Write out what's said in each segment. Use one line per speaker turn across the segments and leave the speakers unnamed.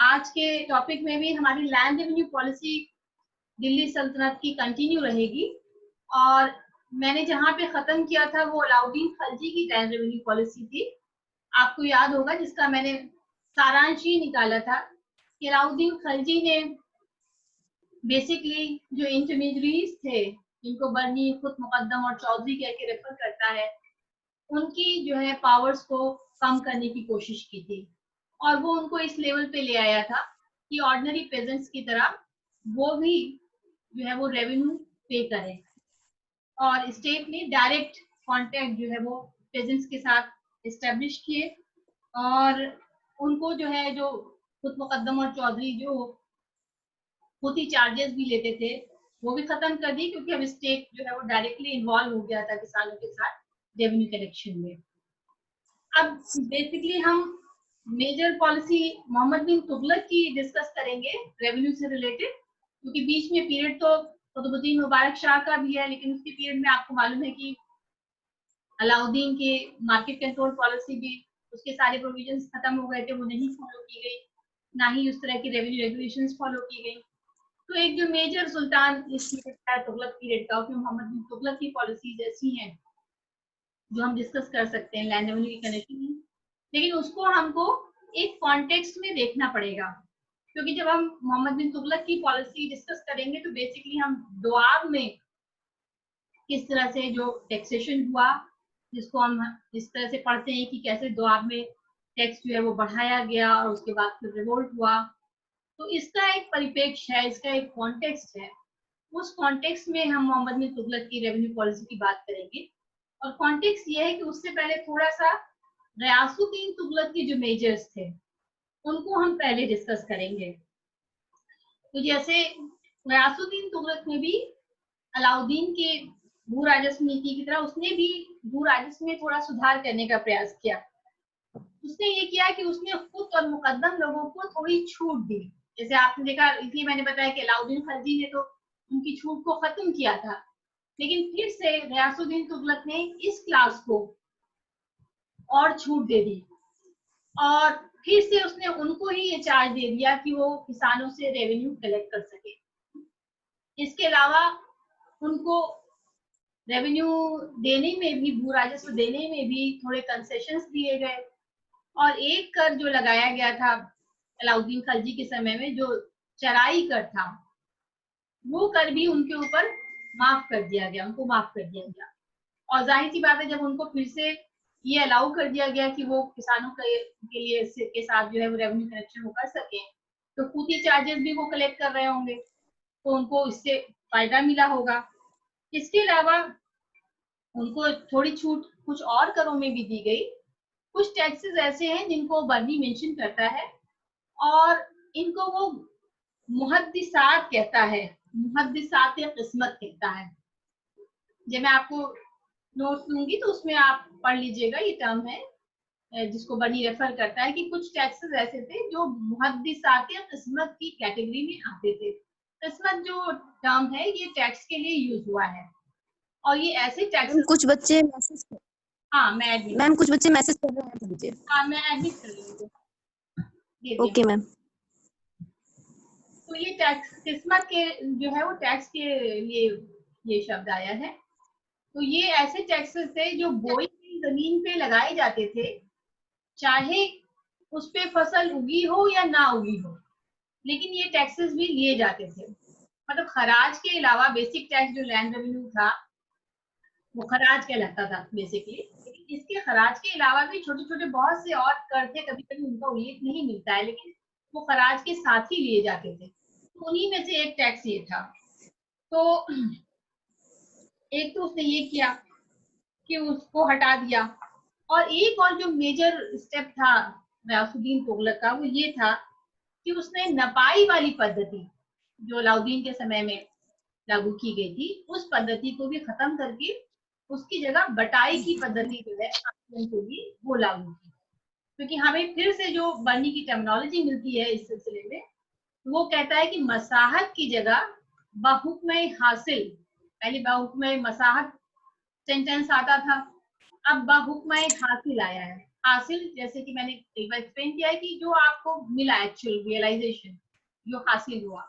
आज के टॉपिक में भी हमारी लैंड रेवेन्यू पॉलिसी दिल्ली सल्तनत की कंटिन्यू रहेगी। और मैंने जहां पे खत्म किया था वो अलाउद्दीन खलजी की लैंड रेवेन्यू पॉलिसी थी। आपको याद होगा, जिसका मैंने सारांश ही निकाला था कि अलाउद्दीन खलजी ने बेसिकली जो इंटरमीडियरीज थे, जिनको बर्नी, खुद मुकद्दम और चौधरी कह के रेफर करता है, उनकी जो है पावर्स को कम करने की कोशिश की थी। और वो उनको इस लेवल पे ले आया था कि ऑर्डिनरी पेजेंट्स की तरह वो भी जो है वो रेवेन्यू पे करें। और स्टेट ने डायरेक्ट कांटेक्ट जो है वो पेजेंट्स के साथ एस्टेब्लिश किए, और उनको जो है जो खुद मुकद्दम और चौधरी जो खुद ही चार्जेस भी लेते थे वो भी खत्म कर दी, क्योंकि अब स्टेट जो है वो डायरेक्टली इन्वॉल्व हो गया था किसानों के साथ रेवेन्यू कलेक्शन में। अब बेसिकली हम मेजर पॉलिसी मोहम्मद बिन तुगलक की डिस्कस करेंगे रेवेन्यू से रिलेटेड, क्योंकि बीच में पीरियड तो कुतुबुद्दीन मुबारक शाह का भी है, लेकिन उसके पीरियड में आपको मालूम है कि अलाउद्दीन के मार्केट कंट्रोल पॉलिसी भी, उसके सारे प्रोविजंस खत्म हो गए थे, वो नहीं फॉलो की गई, ना ही उस तरह की रेवेन्यू रेगुलेशंस फॉलो की गई। तो एक जो मेजर सुल्तान इस पीरियड का तुगलक पीरियड का, उसमें मोहम्मद बिन तुगलक की पॉलिसीज ऐसी हैं जो हम डिस्कस कर सकते हैं लैंड रेवेन्यू की कनेक्शन में, लेकिन उसको हमको एक कॉन्टेक्स्ट में देखना पड़ेगा, क्योंकि जब हम मोहम्मद बिन तुगलक की पॉलिसी डिस्कस करेंगे तो बेसिकली हम दोआब में किस तरह से जो टैक्सेशन हुआ, जिसको हम इस तरह से पढ़ते हैं कि कैसे दोआब में टैक्स जो है वो बढ़ाया गया और उसके बाद फिर रिवोल्ट हुआ, तो इसका एक परिप्रेक्ष्य है, इसका एक कॉन्टेक्स्ट है। उस कॉन्टेक्स्ट में हम मोहम्मद बिन तुगलक की रेवेन्यू पॉलिसी की बात करेंगे। और कॉन्टेक्स्ट ये है कि उससे पहले थोड़ा सा गयासुद्दीन तुगलक के जो मेजर्स थे उनको हम पहले डिस्कस करेंगे। तो जैसे गयासुद्दीन तुगलक ने भी अलाउद्दीन के भू राजस्व नीति की तरह उसने भी भू राजस्व में थोड़ा सुधार करने का प्रयास किया। उसने ये किया कि उसने खुद और मुकद्दम लोगों को थोड़ी छूट दी। जैसे आपने देखा, इसलिए मैंने बताया कि अलाउद्दीन खलजी ने तो उनकी छूट को खत्म किया था, लेकिन फिर से गयासुद्दीन तुगलक ने इस क्लास को और छूट दे दी, और फिर से उसने उनको ही ये चार्ज दे दिया कि वो किसानों से रेवेन्यू कलेक्ट कर सके। इसके अलावा उनको रेवेन्यू देने में भी, भू राजस्व देने में भी थोड़े कंसेशंस दिए गए। और एक कर जो लगाया गया था अलाउद्दीन खलजी के समय में, जो चराई कर था, वो कर भी उनके ऊपर माफ कर दिया गया, उनको माफ कर दिया गया। और जाहिर सी बात है, जब उनको फिर से ये अलाउ कर दिया गया कि वो किसानों के लिए के साथ जो है वो रेवेन्यू कलेक्शन वो कर सके, तो खुद ही चार्जेस भी वो कलेक्ट कर रहे होंगे, तो उनको इससे फायदा मिला होगा। इसके अलावा उनको थोड़ी छूट कुछ और करों में भी दी गई। कुछ टैक्सेस ऐसे हैं जिनको बर्नी मेंशन करता है, और इनको वो मुहद्दिसात कहता है, मुहद्दिसात या किस्मत कहता है। जब मैं आपको नोट दूंगी तो उसमें आप पढ़ लीजिएगा, ये टर्म है जिसको बर्नी रेफर करता है कि कुछ टैक्सेस ऐसे थे जो मुहद्दिसात या किस्मत की कैटेगरी में आते थे। किस्मत जो टर्म है ये टैक्स के लिए यूज हुआ है, और ये ऐसे टैक्सेस।
कुछ बच्चे मैसेज,
हाँ मैं
मैम कुछ बच्चे मैसेज कर रहे हैं मुझे।
हाँ मैं एडमिट कर रही हूँ।
Okay ma'am.
तो ये टैक्स किस्मत के जो है वो टैक्स के लिए ये शब्द आया है। तो ये ऐसे टैक्सेस थे जो बोई की जमीन पे लगाए जाते थे, चाहे उस पे फसल उगी हो या ना उगी हो, लेकिन ये टैक्सेस भी लिए जाते थे। मतलब खराज के अलावा बेसिक टैक्स जो लैंड रेवेन्यू था वो खराज कहलाता था बेसिकली, लेकिन इसके खराज के अलावा भी छोटे छोटे बहुत से और कर थे, कभी कभी उनका उल्लेख नहीं मिलता है, लेकिन वो खराज के साथ ही लिए जाते थे। तो उन्हीं में से एक टैक्स ये था। तो एक तो उसने ये किया कि उसको हटा दिया, और एक और जो मेजर स्टेप था गयासुद्दीन तुगलक का वो ये था कि उसने नपाई वाली पद्धति जो अलाउद्दीन के समय में लागू की गई थी, उस पद्धति को भी खत्म करके उसकी जगह बटाई की पद्धति जो है के लिए वो लागू की। क्योंकि हमें फिर से जो बर्नी की टर्मिनोलॉजी मिलती है इस सिलसिले में, वो कहता है कि मसाहत की जगह बहुक्म हासिल, पहले बहुक्म मसाहत सेंटेंस आता था, अब बहुक्म हासिल आया है। हासिल, जैसे कि मैंने एक बार एक्सप्लेन किया है कि जो आपको मिला एक्चुअल रियलाइजेशन जो हासिल हुआ,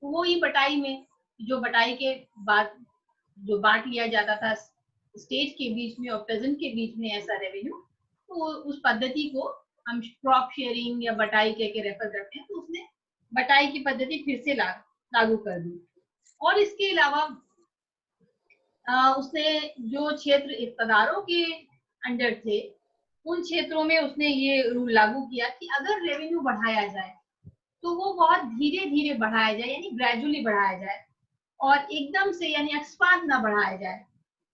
तो वो ही बटाई में, जो बटाई के बाद जो बांट लिया जाता था स्टेट के बीच में और प्रेजेंट के बीच में ऐसा रेवेन्यू, तो उस पद्धति को हम क्रॉप शेयरिंग या बटाई कह के रेफर करते हैं। तो उसने बटाई की पद्धति फिर से लागू कर दी। और इसके अलावा उसने जो क्षेत्र इक़्तिदारों के अंडर थे, उन क्षेत्रों में उसने ये रूल लागू किया कि अगर रेवेन्यू बढ़ाया जाए तो वो बहुत धीरे धीरे बढ़ाया जाए, यानी ग्रेजुअली बढ़ाया जाए, और एकदम से यानी अकस्मात ना बढ़ाया जाए,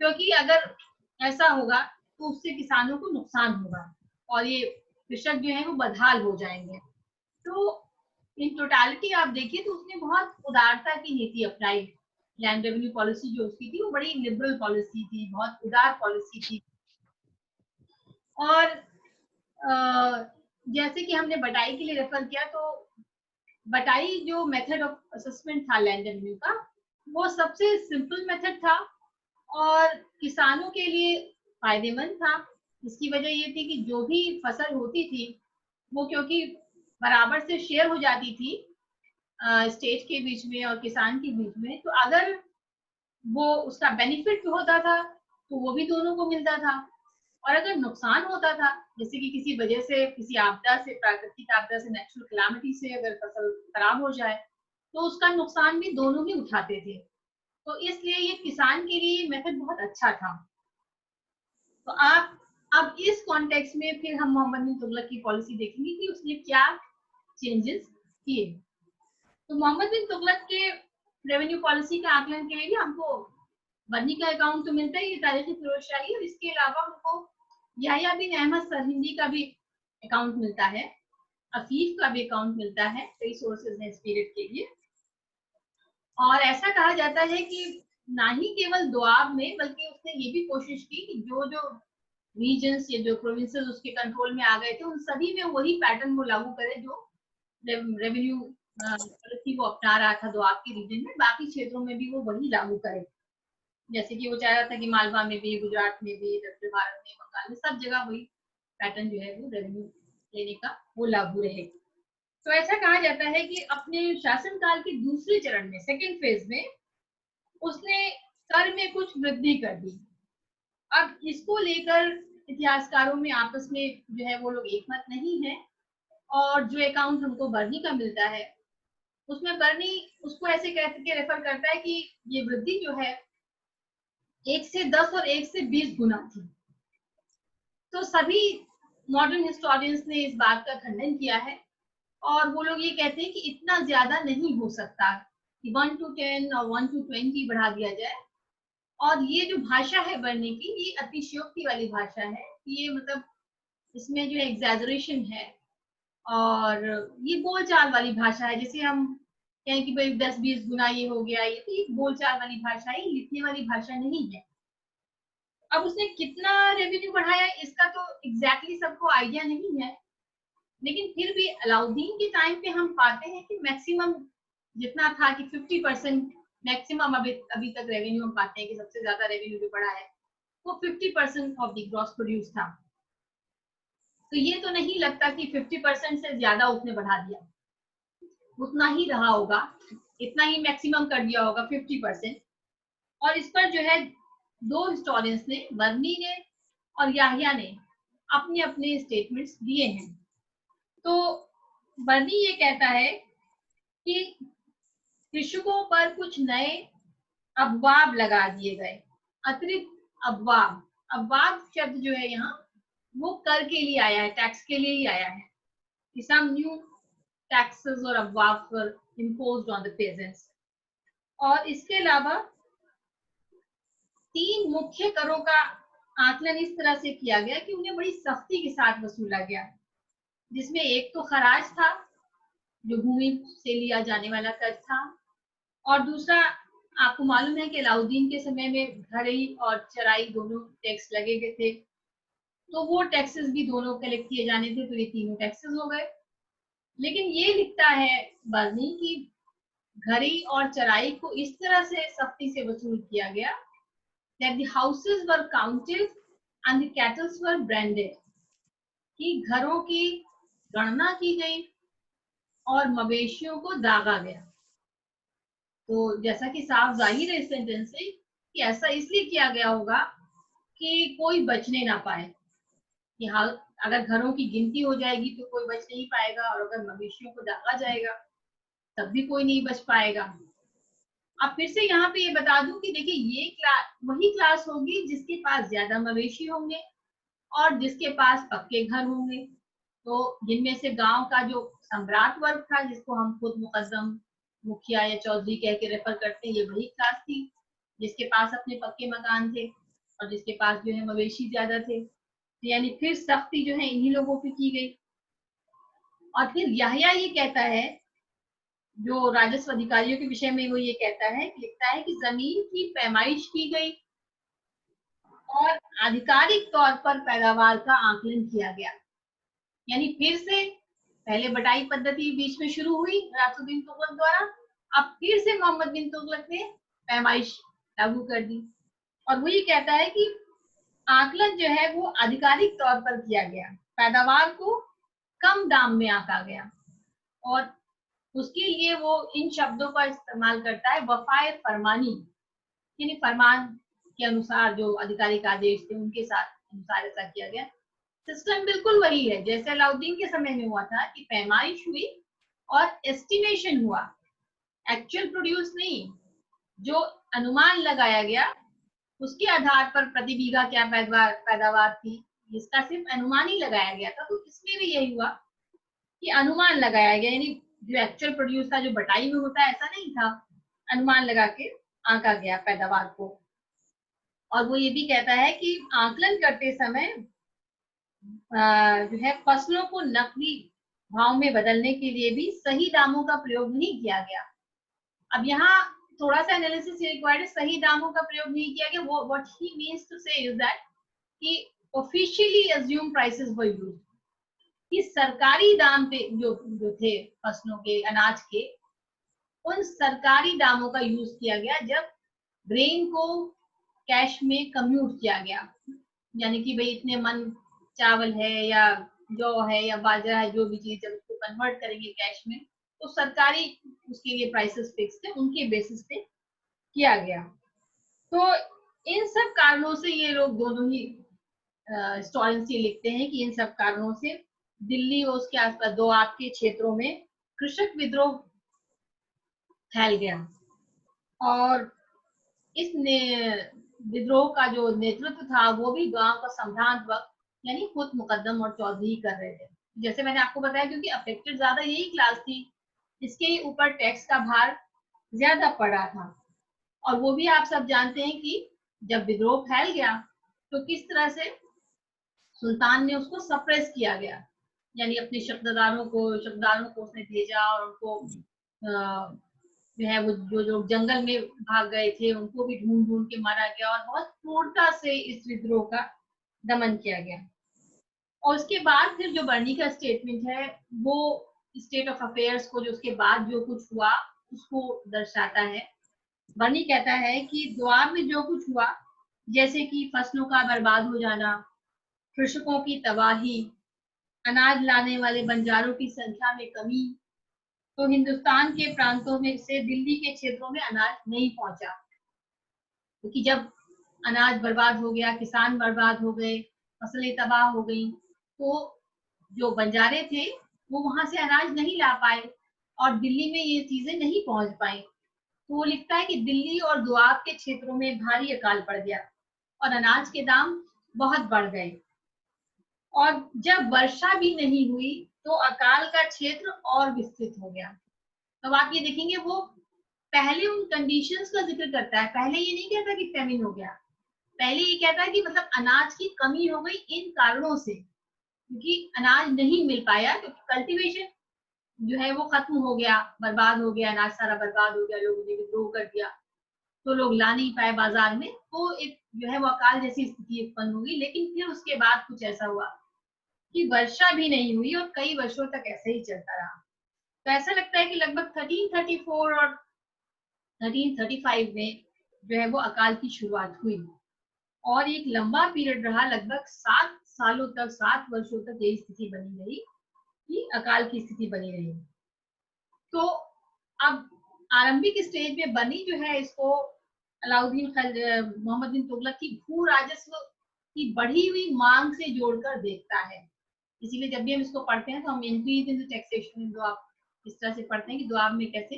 क्योंकि अगर ऐसा होगा तो उससे किसानों को नुकसान होगा और ये कृषक जो है वो बदहाल हो जाएंगे। तो इन टोटालिटी आप देखिए तो उसने बहुत उदारता की नीति अपनाई। लैंड रेवेन्यू पॉलिसी जो उसकी थी वो बड़ी लिबरल पॉलिसी थी, बहुत उदार पॉलिसी थी। और जैसे कि हमने बटाई के लिए रेफर किया, तो बटाई जो मेथड ऑफ असेसमेंट था लैंड रेवेन्यू का, वो सबसे सिंपल मेथड था और किसानों के लिए फायदेमंद था। इसकी वजह ये थी कि जो भी फसल होती थी वो क्योंकि बराबर से शेयर हो जाती थी स्टेट के बीच में और किसान के बीच में, तो अगर वो उसका बेनिफिट होता था तो वो भी दोनों को मिलता था, और अगर नुकसान होता था, जैसे कि किसी वजह से, किसी आपदा से, प्राकृतिक आपदा से, नेचुरल कैलामिटी से अगर फसल खराब हो जाए, तो उसका नुकसान भी दोनों ही उठाते थे। तो इसलिए ये किसान के लिए मेथड बहुत अच्छा था। तो आप अब इस कॉन्टेक्स्ट में फिर हम मोहम्मद बिन तुगलक की पॉलिसी देखेंगे कि उसने क्या चेंजेस किए। तो मोहम्मद बिन तुगलक के रेवेन्यू पॉलिसी के आकलन के लिए भी हमको बर्नी का अकाउंट तो मिलता ही है, तारीखी फिरोजशाही, और इसके अलावा हमको याह्या बिन अहमद सरहिंदी का भी अकाउंट मिलता है, अफीफ का भी अकाउंट मिलता है, कई सोर्सेज हैं इस पीरियड के लिए। और ऐसा कहा जाता है कि ना ही केवल दोआब में, बल्कि उसने ये भी कोशिश की कि जो जो रीजन्स या जो प्रोविंसेस उसके कंट्रोल में आ गए थे, उन सभी में वही पैटर्न वो लागू करे जो रेवेन्यू पॉलिसी वो अपना रहा था दोआब के रीजन में, बाकी क्षेत्रों में भी वो वही लागू करे। जैसे कि वो चाह रहा था कि मालवा में भी, गुजरात में भी, दक्षिण भारत में, बंगाल में, सब जगह वही पैटर्न जो है वो रेवेन्यू लेने का वो लागू रहे। तो ऐसा कहा जाता है कि अपने शासनकाल के दूसरे चरण में, सेकेंड फेज में, उसने कर में कुछ वृद्धि कर दी। अब इसको लेकर इतिहासकारों में आपस में जो है वो लोग एकमत नहीं है, और जो अकाउंट हमको बर्नी का मिलता है उसमें बर्नी उसको ऐसे कह के रेफर करता है कि ये वृद्धि जो है 1 से 10 और 1 से 20 गुना थी। तो सभी मॉडर्न हिस्टोरियंस ने इस बात का खंडन किया है, और वो लोग ये कहते हैं कि इतना ज्यादा नहीं हो सकता कि 1 to 10 और 1 to 20 बढ़ा दिया जाए। और ये जो भाषा है बर्नी की, ये अतिशयोक्ति वाली भाषा है, ये मतलब इसमें जो एग्जैजरेशन है, और ये बोलचाल वाली भाषा है। जैसे हम कहें कि भाई 10-20 गुना ये हो गया, ये तो ये बोलचाल वाली भाषा है, लिखने वाली भाषा नहीं है। अब उसने कितना रेवेन्यू बढ़ाया इसका तो एग्जैक्टली सबको आइडिया नहीं है, लेकिन फिर भी अलाउद्दीन के टाइम पे हम पाते हैं कि मैक्सिमम जितना था कि 50% मैक्सिमम अभी तक रेवेन्यू हम पाते हैं कि सबसे ज्यादा रेवेन्यू जो बढ़ा है वो 50% ऑफ द ग्रॉस प्रोड्यूस था। तो ये तो नहीं लगता कि 50% से ज्यादा उसने बढ़ा दिया, उतना ही रहा होगा, इतना ही मैक्सिमम कर दिया होगा 50%। और इस पर जो है दो हिस्टोरियंस ने, बर्नी ने और याह्या ने, अपने अपने स्टेटमेंट्स दिए हैं। तो बर्नी ये कहता है कि कृषकों पर कुछ नए अबवाब लगा दिए गए, अतिरिक्त अबवाब। अबवाब शब्द जो है यहाँ वो कर के लिए आया है, टैक्स के लिए ही आया है। Some new taxes और अबवाब were imposed on the peasants। और इसके अलावा 3 मुख्य करों का आकलन इस तरह से किया गया कि उन्हें बड़ी सख्ती के साथ वसूला गया, जिसमें एक तो खराज था जो भूमि से लिया जाने वाला कर था, और दूसरा आपको मालूम है कि अलाउद्दीन के समय में घरई और चराई दोनों टैक्स लगे गए थे, तो वो टैक्सेस भी दोनों कलेक्ट किए जाने थे, तो ये तीनों टैक्सेस हो गए। लेकिन ये लिखता है बर्नी की घरी और चराई को इस तरह से सख्ती से वसूल किया गया that the houses were counted and the cattle were branded। कि घरों की गणना की गई और मवेशियों को दागा गया। तो जैसा कि साफ जाहिर है इस सेंटेंस से कि ऐसा इसलिए किया गया होगा कि कोई बचने ना पाए, कि हाँ अगर घरों की गिनती हो जाएगी तो कोई बच नहीं पाएगा, और अगर मवेशियों को दागा जाएगा तब भी कोई नहीं बच पाएगा। अब फिर से यहाँ पे ये बता दूं कि देखिए ये क्लास वही क्लास होगी जिसके पास ज्यादा मवेशी होंगे और जिसके पास पक्के घर होंगे। तो जिनमें से गांव का जो सम्राट वर्ग था, जिसको हम खुद मुकद्दम, मुखिया या चौधरी कह के रेफर करते हैं, ये वही क्लास थी जिसके पास अपने पक्के मकान थे और जिसके पास जो है मवेशी ज्यादा थे। तो यानी फिर सख्ती जो है इन्हीं लोगों पे की गई। और फिर यहया ये कहता है, जो राजस्व अधिकारियों के विषय में वो ये कहता है, लिखता है कि जमीन की पैमाइश की गई और आधिकारिक तौर पर पैदावार का आकलन किया गया। यानी फिर से पहले बटाई पद्धति बीच में शुरू हुई गयासुद्दीन तुगलक द्वारा, अब फिर से मोहम्मद बिन तुगलक ने पैमाइश लागू कर दी। और वो ये कहता है कि आकलन जो है वो आधिकारिक तौर पर किया गया, पैदावार को कम दाम में आंका गया, और उसके लिए वो इन शब्दों का इस्तेमाल करता है, वफाए फरमानी, यानी फरमान के अनुसार जो आधिकारिक आदेश थे उनके साथ अनुसार ऐसा किया गया। सिस्टम बिल्कुल वही है जैसे अलाउद्दीन के समय में हुआ था कि पैमाइश हुई और एस्टिमेशन हुआ, एक्चुअल प्रोड्यूस नहीं। जो अनुमान लगाया गया उसके आधार पर प्रति बीघा क्या पैदावार थी, इसका सिर्फ अनुमान ही लगाया गया था। तो इसमें भी यही हुआ कि अनुमान लगाया गया, यानी जो एक्चुअल प्रोड्यूस था, जो बटाई में होता है, ऐसा नहीं था, अनुमान लगा के आंका गया पैदावार को। और वो ये भी कहता है कि आकलन करते समय जो है फसलों को नकदी भाव में बदलने के लिए भी सही दामों का प्रयोग नहीं किया गया। अब यहाँ थोड़ा सा एनालिसिस रिक्वायर्ड है, सही दामों का प्रयोग नहीं किया गया। वो व्हाट ही मींस टू से इज दैट कि officially assume prices were used, कि सरकारी दाम पे जो जो थे फसलों के, अनाज के, उन सरकारी दामों का यूज किया गया जब ग्रेन को कैश में कम्यूट किया गया। यानी कि भाई इतने मन चावल है या जौ है या बाजरा है, जो भी चीज जब उसको कन्वर्ट करेंगे कैश में, तो सरकारी उसके लिए प्राइसेस फिक्स थे, उनके बेसिस पे किया गया। तो इन सब कारणों से ये लोग दोनों ही हिस्टोरियंस ये लिखते हैं कि इन सब कारणों से दिल्ली और उसके आसपास दो आपके क्षेत्रों में कृषक विद्रोह फैल गया। और इस विद्रोह का जो नेतृत्व था वो भी गांव का संभ्रांत वक्त यानी खुद मुकद्दम और चौधरी कर रहे थे। जैसे मैंने आपको बताया, क्योंकि अफेक्टेड ज्यादा यही क्लास थी, इसके ऊपर टैक्स का भार ज्यादा पड़ा था। और वो भी आप सब जानते हैं कि जब विद्रोह फैल गया तो किस तरह से सुल्तान ने उसको सप्रेस किया गया, यानी अपने शब्ददारों को उसने भेजा और उनको जो है वो जो जो जंगल में भाग गए थे उनको भी ढूंढ ढूंढ के मारा गया और बहुत क्रूरता से इस विद्रोह का दमन किया गया। और उसके बाद फिर जो बर्नी का स्टेटमेंट है वो स्टेट ऑफ अफेयर्स को, जो उसके बाद जो कुछ हुआ उसको दर्शाता है। बर्नी कहता है कि द्वार में जो कुछ हुआ, जैसे कि फसलों का बर्बाद हो जाना, कृषकों की तबाही, अनाज लाने वाले बंजारों की संख्या में कमी, तो हिंदुस्तान के प्रांतों में से दिल्ली के क्षेत्रों में अनाज नहीं पहुंचा, क्योंकि जब अनाज बर्बाद हो गया, किसान बर्बाद हो गए, फसलें तबाह हो गई, तो जो बंजारे थे वो वहां से अनाज नहीं ला पाए और दिल्ली में ये चीजें नहीं पहुंच पाई। तो वो लिखता है कि दिल्ली और दोआब के क्षेत्रों में भारी अकाल पड़ गया और अनाज के दाम बहुत बढ़ गए। और जब वर्षा भी नहीं हुई तो अकाल का क्षेत्र और विस्तृत हो गया। तो आप ये देखेंगे वो पहले उन कंडीशंस का जिक्र करता है, पहले ये नहीं कहता कि फेमिन हो गया, पहले ये कहता है कि मतलब अनाज की कमी हो गई इन कारणों से, क्योंकि अनाज नहीं मिल पाया, क्योंकि कल्टीवेशन जो है वो खत्म हो गया, बर्बाद हो गया, अनाज सारा बर्बाद हो गया, लोगों ने विद्रोह कर दिया, तो लोग ला नहीं पाए बाजार में, तो एक जो है वो अकाल जैसी स्थिति उत्पन्न होगी। लेकिन फिर उसके बाद कुछ ऐसा हुआ कि वर्षा भी नहीं हुई और कई वर्षों तक ऐसे ही चलता रहा। तो ऐसा लगता है कि लगभग 1334 और 1335 में जो है वो अकाल की शुरुआत हुई और एक लंबा पीरियड रहा, लगभग 7 सालों तक, 7 वर्षों तक यही स्थिति बनी रही कि अकाल की स्थिति बनी रही। तो अब आरंभिक स्टेज में बनी जो है, इसको अलाउद्दीन मोहम्मद बिन तुगलक की भू राजस्व की बढ़ी हुई मांग से जोड़कर देखता है। इसीलिए जब भी हम इसको पढ़ते हैं तो हम इंक्रीज इन टैक्सेशन इन द्वाब इस तरह से पढ़ते हैं कि द्वाब में कैसे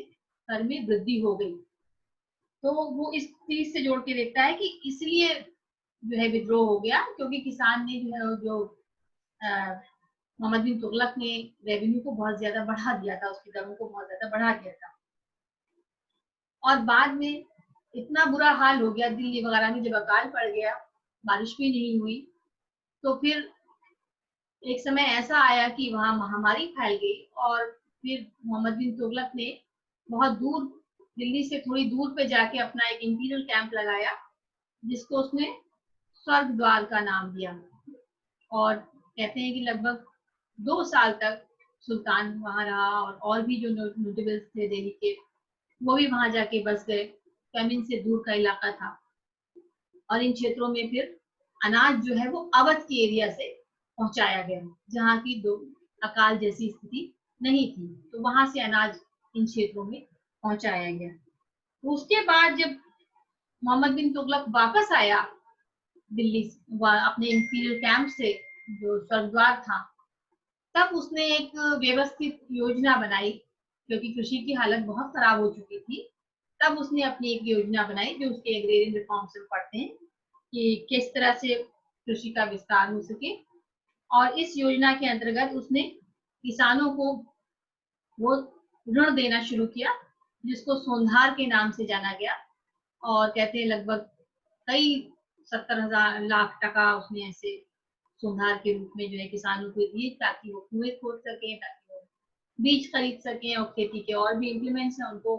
कर में वृद्धि हो गई। तो वो इस चीज से जोड़ के देखता है कि इसलिए जो है विद्रोह हो गया, क्योंकि किसान ने जो मोहम्मद बिन तुगलक ने रेवेन्यू को बहुत ज्यादा बढ़ा दिया था, उसकी दरों को बहुत ज्यादा बढ़ा दिया था। और बाद में इतना बुरा हाल हो गया दिल्ली वगैरह में, जब अकाल पड़ गया, बारिश भी नहीं हुई, तो फिर एक समय ऐसा आया कि वहां महामारी फैल गई। और फिर मोहम्मद बिन तुगलक ने बहुत दूर, दिल्ली से थोड़ी दूर पे जाके अपना एक इंपीरियल कैंप लगाया, जिसको उसने स्वर्ग द्वार का नाम दिया। और कहते हैं कि लगभग 2 साल तक सुल्तान वहां रहा, और भी जो नोटेबल्स थे दिल्ली के, वो भी वहां जाके बस गए। फेमिन से दूर का इलाका था, और इन क्षेत्रों में फिर अनाज जो है वो अवध के एरिया से पहुंचाया गया, जहाँ की दो अकाल जैसी स्थिति नहीं थी, तो वहां से अनाज इन क्षेत्रों में पहुंचाया गया। तो उसके बाद जब मोहम्मद बिन तुगलक वापस आया दिल्ली अपने इंपीरियल कैंप से, जो स्वर्गद्वार था, तब उसने एक व्यवस्थित योजना बनाई, क्योंकि कृषि की हालत बहुत खराब हो चुकी थी। तब उसने अपनी एक योजना बनाई, जो उसके एग्रेरियन रिफॉर्म्स में पढ़ते हैं कि किस तरह से कृषि का विस्तार हो सके। और इस योजना के अंतर्गत उसने किसानों को वो ऋण देना शुरू किया, जिसको सोंधार के नाम से जाना गया। और कहते हैं लगभग कई 70,000 लाख टका उसने ऐसे सोंधार के रूप में जो है किसानों को दिए, ताकि वो कुएं खोद सके, ताकि वो बीज खरीद सकें, और खेती के और भी इम्प्लीमेंट्स हैं उनको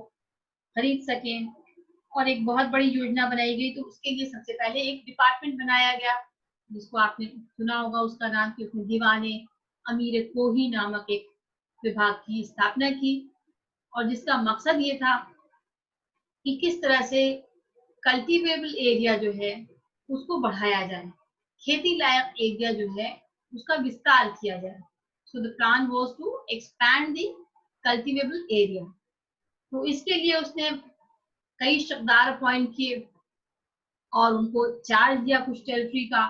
खरीद सकें। और एक बहुत बड़ी योजना बनाई गई। तो उसके लिए सबसे पहले एक डिपार्टमेंट बनाया गया, जिसको आपने सुना होगा उसका नाम, कि उसने दीवाने अमीर कोही नामक एक विभाग की स्थापना की, और जिसका मकसद ये था कि किस तरह से कल्टीवेबल एरिया जो है उसको बढ़ाया जाए, खेती लायक एरिया जो है उसका विस्तार किया जाए। So the plan was to expand the cultivable area. तो इसके लिए उसने कई शब्दार अपॉइंट किए, और उनको चार्ज दिया कुछ टेरिटरी का।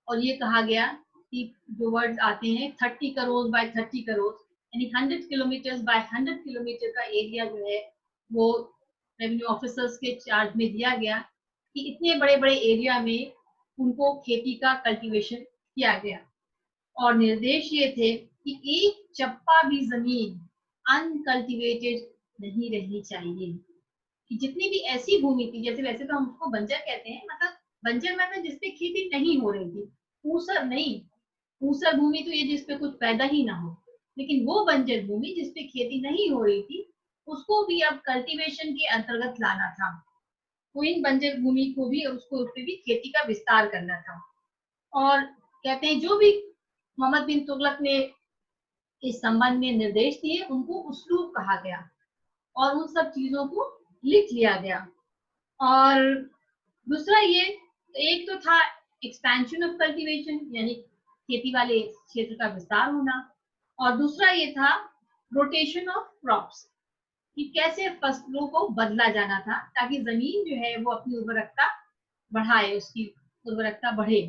और ये कहा गया कि जो वर्ड्स आते हैं 30 करोड़ बाय 30 करोड़, यानी 100 किलोमीटर बाय 100 किलोमीटर का एरिया जो है वो रेवेन्यू ऑफिसर्स के चार्ज में दिया गया, कि इतने बड़े बड़े एरिया में उनको खेती का कल्टीवेशन किया गया। और निर्देश ये थे कि एक चप्पा भी जमीन अनकल्टिवेटेड नहीं रहनी चाहिए, कि जितनी भी ऐसी भूमि थी, जैसे वैसे तो हम उसको बंजर कहते हैं, मतलब बंजर मतलब जिसपे खेती नहीं हो रही थी, ऊसर नहीं। ऊसर भूमि तो ये जिसपे कुछ पैदा ही ना हो, लेकिन वो बंजर भूमि जिसपे खेती नहीं हो रही थी, उसको भी अब कल्टीवेशन के अंतर्गत लाना था। तो इन बंजर भूमि को भी, उसको उस पे भी खेती का विस्तार करना था। और कहते हैं जो भी मोहम्मद बिन तुगलक ने इस संबंध में निर्देश दिए, उनको उसलूब कहा गया, और उन सब चीजों को लिख लिया गया। और दूसरा ये, एक तो था एक्सपेंशन ऑफ कल्टीवेशन, यानी खेती वाले क्षेत्र का विस्तार होना, और दूसरा ये था रोटेशन ऑफ क्रॉप्स, कि कैसे फसलों को बदला जाना था, ताकि जमीन जो है वो अपनी उर्वरकता बढ़ाए, उसकी उर्वरकता बढ़े।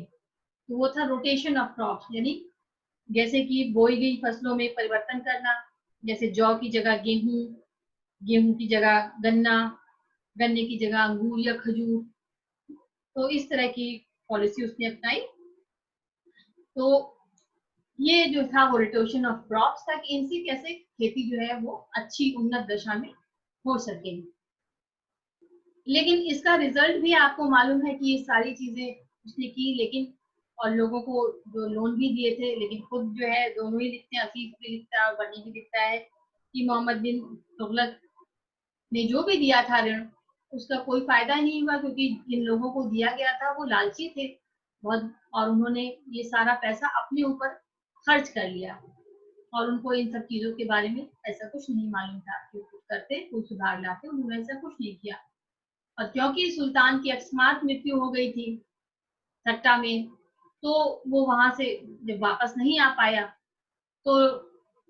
तो वो था रोटेशन ऑफ क्रॉप्स, यानी जैसे कि बोई गई फसलों में परिवर्तन करना, जैसे जौ की जगह गेहूं, गेहूं की जगह गन्ना, गन्ने की जगह अंगूर या खजूर। तो इस तरह की पॉलिसी उसने अपनाई। तो ये जो था वो रोटेशन ऑफ क्रॉप्स था, कि इनसे कैसे खेती जो है वो अच्छी उन्नत दशा में हो सके। लेकिन इसका रिजल्ट भी आपको मालूम है कि ये सारी चीजें उसने की, लेकिन और लोगों को जो लोन भी दिए थे, लेकिन खुद जो है दोनों ही लिखते हैं, अफीफ भी लिखता है और बनी भी लिखता है, कि मोहम्मद बिन तुगलक ने जो भी दिया था ऋण, उसका कोई फायदा नहीं हुआ, क्योंकि जिन लोगों को दिया गया था वो लालची थे बहुत, और उन्होंने ये सारा पैसा अपने ऊपर खर्च कर लिया, और उनको इन सब चीजों के बारे में ऐसा कुछ नहीं मालूम था कि कुछ करते, कोई सुधार लाते, उन्होंने ऐसा कुछ नहीं किया। और क्योंकि सुल्तान की अकस्मात मृत्यु हो गई थी सट्टा में, तो वो वहां से जब वापस नहीं आ पाया तो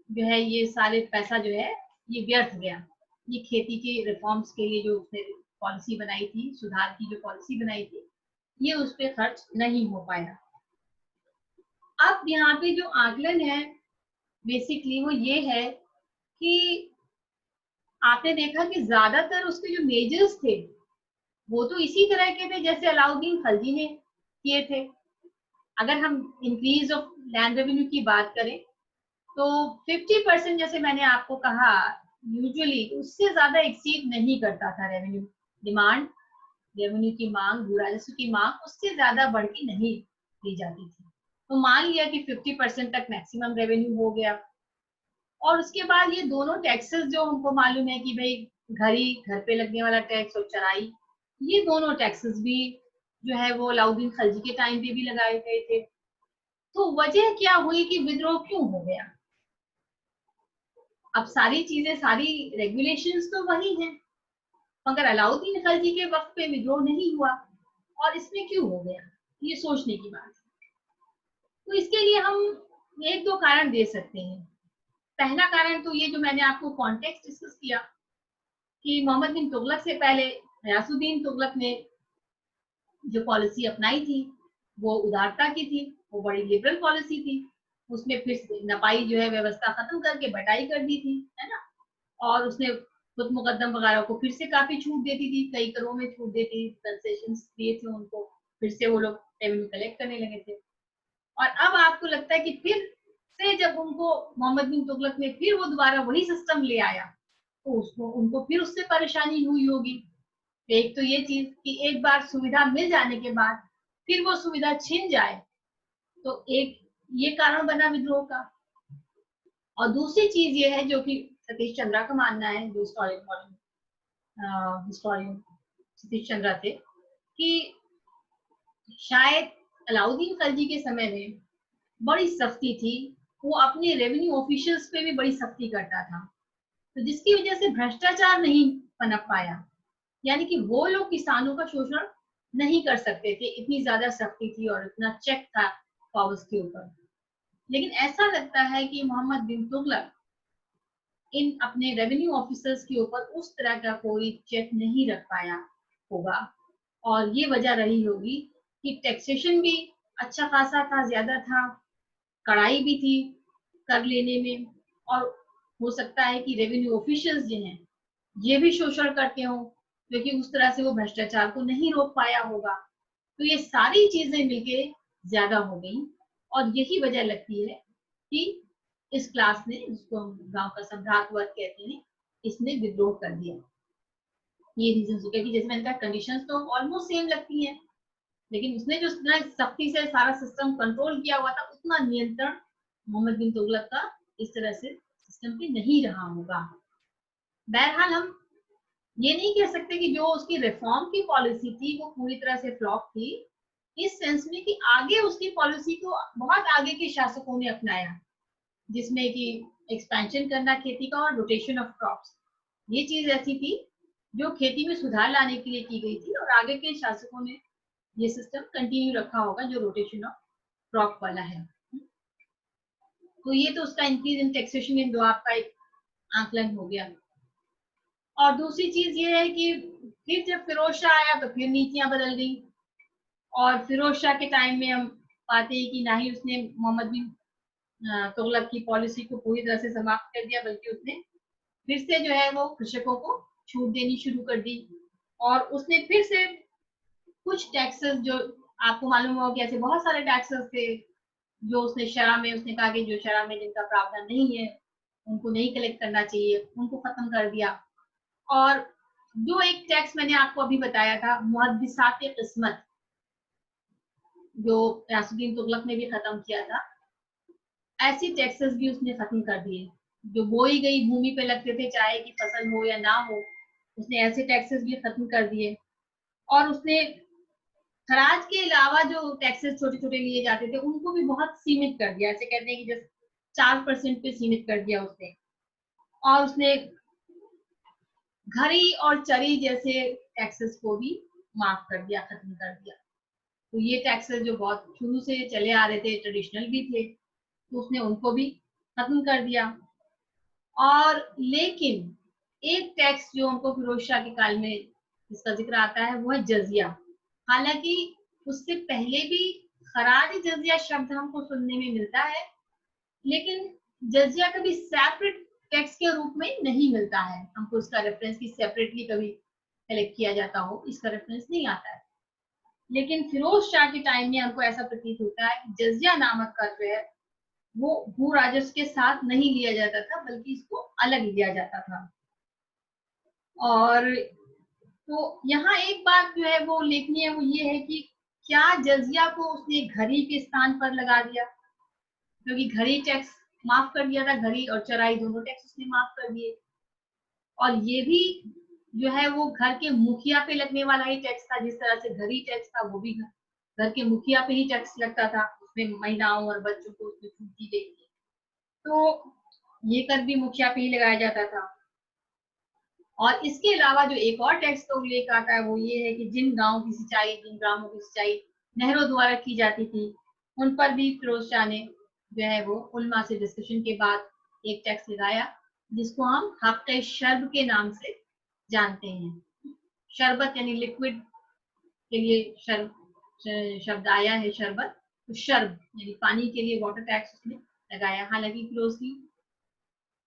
जो है ये सारे पैसा जो है ये व्यर्थ गया। ये खेती के रिफॉर्म्स के लिए जो उसने पॉलिसी बनाई थी, सुधार की जो पॉलिसी बनाई थी, ये उस पर खर्च नहीं हो पाया। अब यहाँ पे जो आकलन है बेसिकली वो ये है कि आपने देखा कि ज्यादातर उसके जो मेजर्स थे वो तो इसी तरह के थे जैसे अलाउद्दीन खलजी ने किए थे। अगर हम इंक्रीज ऑफ लैंड रेवेन्यू की बात करें तो 50% जैसे मैंने आपको कहा यूजुअली उससे ज्यादा एक्सीड नहीं करता था रेवेन्यू डिमांड। रेवेन्यू की मांग, भू राजस्व की मांग उससे ज्यादा बढ़ के नहीं दी जाती थी। तो मान लिया कि 50% तक मैक्सिमम रेवेन्यू हो गया। और उसके बाद ये दोनों टैक्सेस जो हमको मालूम है कि भाई घर पे लगने वाला टैक्स और चराई, ये दोनों टैक्सेस भी जो है वो अलाउद्दीन खलजी के टाइम पे भी लगाए गए थे। तो वजह क्या हुई कि विद्रोह क्यों हो गया? अब सारी चीजें, सारी रेगुलेशंस तो वही हैं, मगर अलाउद्दीन खलजी के वक्त पे विद्रोह नहीं हुआ और इसमें क्यों हो गया? ये सोचने की बात है। तो इसके लिए हम एक दो कारण दे सकते हैं। पहला कारण तो ये जो मैंने आपको कॉन्टेक्स्ट डिस्कस किया कि मोहम्मद बिन तुगलक से पहले गयासुद्दीन तुगलक ने जो पॉलिसी अपनाई थी वो उदारता की थी, वो बड़ी लिबरल पॉलिसी थी। उसमें फिर नपाई जो है व्यवस्था खत्म करके बटाई कर दी थी, है ना। और उसने खुद मुकदम वगैरह को फिर से काफी छूट देती थी, कई करों में छूट देती, कंसेशन दिए थे उनको, फिर से वो लोग रेवेन्यू कलेक्ट करने लगे थे। और अब आपको लगता है कि फिर से जब उनको मोहम्मद बिन तुगलक ने फिर वो दोबारा वही सिस्टम ले आया तो उसको उनको फिर उससे परेशानी हुई होगी। एक तो ये चीज कि एक बार सुविधा मिल जाने के बाद फिर वो सुविधा छिन जाए, तो एक ये कारण बना विद्रोह का। और दूसरी चीज ये है जो कि सतीश चंद्रा का मानना है, जो हिस्टोरियन सतीश चंद्रा थे, कि शायद अलाउद्दीन खलजी के समय में बड़ी सख्ती थी, वो अपने रेवेन्यू ऑफिशियल्स पे भी बड़ी सख्ती करता था, तो जिसकी वजह से भ्रष्टाचार नहीं पनप पाया। यानी कि वो लोग किसानों का शोषण नहीं कर सकते थे, इतनी ज्यादा सख्ती थी और इतना चेक था पावर्स के ऊपर। लेकिन ऐसा लगता है कि मोहम्मद बिन तुगलक इन अपने रेवेन्यू ऑफिसर्स के ऊपर उस तरह का कोई चेक नहीं रख पाया होगा, और ये वजह रही होगी कि टैक्सेशन भी अच्छा खासा था, ज्यादा था, कड़ाई भी थी कर लेने में। और हो सकता है कि रेवेन्यू ऑफिशियल्स जो हैं ये भी शोषण करते हो, क्योंकि उस तरह से वो भ्रष्टाचार को नहीं रोक पाया होगा। तो ये सारी चीजें मिलके ज्यादा हो गई और यही वजह लगती है कि इस क्लास ने, जिसको हम गांव का सम्राट वर्ग कहते हैं, इसने विद्रोह कर दिया। ये रीजन हो गया कि जैसे मैंने कहा कंडीशंस तो ऑलमोस्ट सेम लगती हैं, लेकिन उसने जो इतना सख्ती से सारा सिस्टम कंट्रोल किया हुआ था उतना नियंत्रण मोहम्मद बिन तुगलक का इस तरह से सिस्टम पे नहीं रहा होगा। बहरहाल हम ये नहीं कह सकते कि जो उसकी रिफॉर्म की पॉलिसी थी वो पूरी तरह से फ्लॉप थी, इस सेंस में कि आगे उसकी पॉलिसी को बहुत आगे के शासकों ने अपनाया, जिसमें कि एक्सपेंशन करना खेती का और रोटेशन ऑफ क्रॉप्स, ये चीज ऐसी थी जो खेती में सुधार लाने के लिए की गई थी, और आगे के शासकों ने ये सिस्टम कंटिन्यू रखा होगा जो रोटेशन ऑफ क्रॉप वाला है। तो ये तो उसका इंक्रीज इन टैक्सेशन इन दो आपका एक आंकलन हो गया। और दूसरी चीज ये है कि फिर जब फिरोज शाह आया तो फिर नीतियां बदल गई, और फिरोज शाह के टाइम में हम पाते हैं कि ना ही उसने मोहम्मद बिन तुगलक की पॉलिसी को पूरी तरह से समाप्त कर दिया, बल्कि उसने फिर से जो है वो कृषकों को छूट देनी शुरू कर दी। और उसने फिर से कुछ टैक्सेस, जो आपको मालूम होगा कि ऐसे बहुत सारे टैक्सेस थे जो उसने शरह में, उसने कहा कि जो शरह में जिनका प्रावधान नहीं है उनको नहीं कलेक्ट करना चाहिए, उनको खत्म कर दिया। और जो एक टैक्स मैंने आपको अभी बताया था मुहद्दिसात किस्मत, जो गयासुद्दीन तुगलक ने भी खत्म किया था, ऐसी टैक्सेस भी उसने खत्म कर दिए। जो बोई गई भूमि पे लगते थे, चाहे की फसल हो या ना हो, उसने ऐसे टैक्सेस भी खत्म कर दिए। और उसने खराज के अलावा जो टैक्सेस छोटे छोटे लिए जाते थे उनको भी बहुत सीमित कर दिया, ऐसे कहते हैं कि जस्ट 4% पे सीमित कर दिया उसने। और उसने घरी और चरी जैसे टैक्सेस को भी माफ कर दिया, खत्म कर दिया। तो ये टैक्सेस जो बहुत शुरू से चले आ रहे थे, ट्रेडिशनल भी थे, तो उसने उनको भी खत्म कर दिया। और लेकिन एक टैक्स जो हमको फिरोज शाह के काल में जिसका जिक्र आता है वो है जजिया। हालांकि उससे पहले भी खराज जजिया शब्द हमको सुनने में मिलता है, लेकिन जजिया कभी सेपरेट टैक्स के रूप में नहीं मिलता है हमको। इसका रेफरेंस की सेपरेटली कभी कलेक्ट किया जाता हो, इसका रेफरेंस नहीं आता है। लेकिन फिरोज शाह के टाइम में हमको ऐसा प्रतीत होता है कि जजिया नामक कर जो है वो भू राजस्व के साथ नहीं लिया जाता था, बल्कि इसको अलग लिया जाता था। और तो यहाँ एक बात जो है वो उल्लेखनीय है, वो ये है कि क्या जजिया को उसने घड़ी के स्थान पर लगा दिया, क्योंकि घड़ी टैक्स माफ कर दिया था, घड़ी और चराई दोनों टैक्स उसने माफ कर दिए। और ये भी जो है वो घर के मुखिया पे लगने वाला ही टैक्स था। जिस तरह से घड़ी टैक्स था वो भी घर के मुखिया पे ही टैक्स लगता था, उसमें महिलाओं और बच्चों को उसमें छूट दी गई थी, तो ये कर भी मुखिया पे ही लगाया जाता था। और इसके अलावा जो एक और टैक्स का उल्लेख आता है वो ये है कि जिन गांवों की सिंचाई, जिन ग्रामों की सिंचाई नहरों द्वारा की जाती थी, उन पर भी फिरोज शाह ने जो है वो उलमा से डिस्कशन के बाद एक टैक्स लगाया, जिसको हम हक शर्ब के नाम से जानते हैं। शरबत यानी लिक्विड के लिए शब्द आया है शरबत, तो शर्ब यानी पानी के लिए वाटर टैक्स उसने लगाया। हालांकि फिरोज की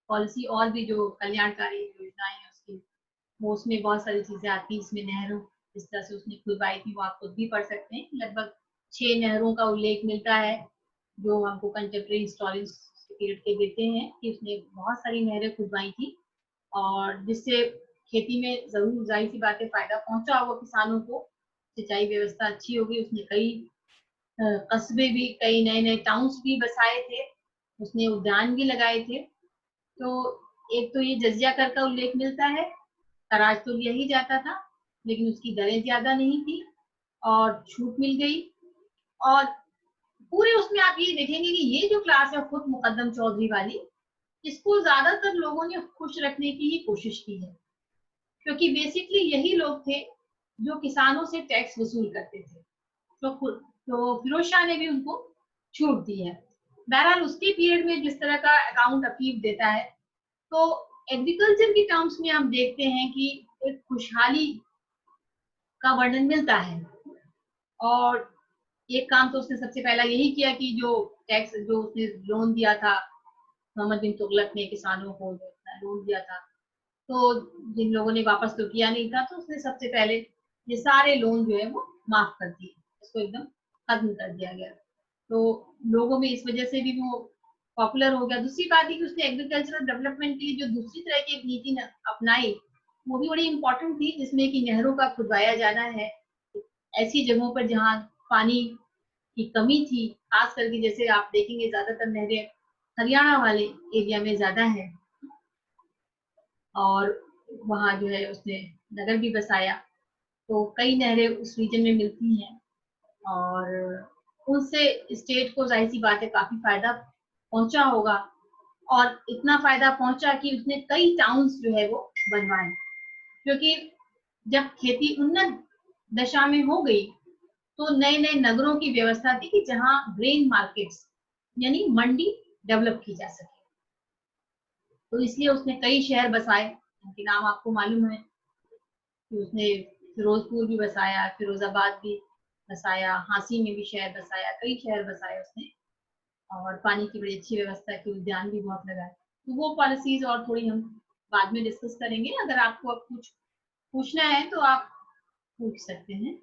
पॉलिसी और भी जो कल्याणकारी योजनाएं हैं उसकी, वो उसमें बहुत सारी चीजें आती हैं। इसमें नहरों जिस तरह से उसने खुलवाई थी वो आप खुद भी पढ़ सकते हैं। लगभग 6 नहरों का उल्लेख मिलता है जो हमको कंटेम्प्रेरी हिस्टोरियंस पीरियड के देते हैं कि उसने बहुत सारी नहरें खुदवाई थी, और जिससे खेती में जरूर जाहिर सी बात है फायदा पहुंचा होगा किसानों को, सिंचाई व्यवस्था अच्छी होगी। उसने कई कस्बे भी, कई नए नए टाउन्स भी बसाए थे, उसने उद्यान भी लगाए थे। तो एक तो ये जजिया कर का उल्लेख मिलता है, खराज तो लिया ही जाता था, लेकिन उसकी दरें ज्यादा नहीं थी और छूट मिल गई। और पूरे उसमें आप ये देखेंगे कि ये जो क्लास है खुद मुकद्दम चौधरी वाली, इसको ज्यादातर लोगों ने खुश रखने की ही कोशिश की है, क्योंकि बेसिकली यही लोग थे जो किसानों से टैक्स वसूल करते थे। तो फिरोज शाह ने भी उनको छूट दी है। बहरहाल उसके पीरियड में जिस तरह का अकाउंट अफीफ देता है, तो एग्रीकल्चर की टर्म्स में हम देखते हैं कि एक खुशहाली का वर्णन मिलता है। और एक काम तो उसने सबसे पहला यही किया कि जो टैक्स, जो उसने लोन दिया था, मोहम्मद बिन तुगलक ने किसानों को लोन दिया था, तो जिन लोगों ने वापस तो किया नहीं था, तो उसने सबसे पहले ये सारे लोन जो है वो माफ कर दिए, इसको एकदम खत्म कर दिया गया। तो लोगों में इस वजह से भी वो पॉपुलर हो गया। दूसरी बात है कि उसने एग्रीकल्चरल डेवलपमेंट के लिए जो दूसरी तरह की एक नीति अपनाई, वो भी बड़ी इंपॉर्टेंट थी, जिसमें कि नहरों का खुदवाया जाना है ऐसी जगहों पर जहाँ पानी की कमी थी। खास करके जैसे आप देखेंगे ज्यादातर नहरें हरियाणा वाले एरिया में ज्यादा है, और वहाँ जो है उसने नगर भी बसाया, तो कई नहरें उस रीजन में मिलती हैं, और उनसे स्टेट को जाहिर सी बात है काफी फायदा पहुंचा होगा। और इतना फायदा पहुंचा कि उसने कई टाउन्स जो है वो बनवाए, क्योंकि जब खेती उन्नत दशा में हो गई, तो नए नए नगरों की व्यवस्था थी कि जहां ग्रेन मार्केट्स यानी मंडी डेवलप की जा सके। तो इसलिए उसने कई शहर बसाए, उनके नाम आपको मालूम है कि उसने फिरोजपुर भी बसाया, फिरोजाबाद भी बसाया, हांसी में भी शहर बसाया, कई शहर बसाए उसने, और पानी की बड़ी अच्छी व्यवस्था की, उद्यान भी बहुत लगाए। तो वो पॉलिसीज और थोड़ी हम बाद में डिस्कस करेंगे। अगर आपको अब कुछ पूछना है तो आप पूछ सकते हैं।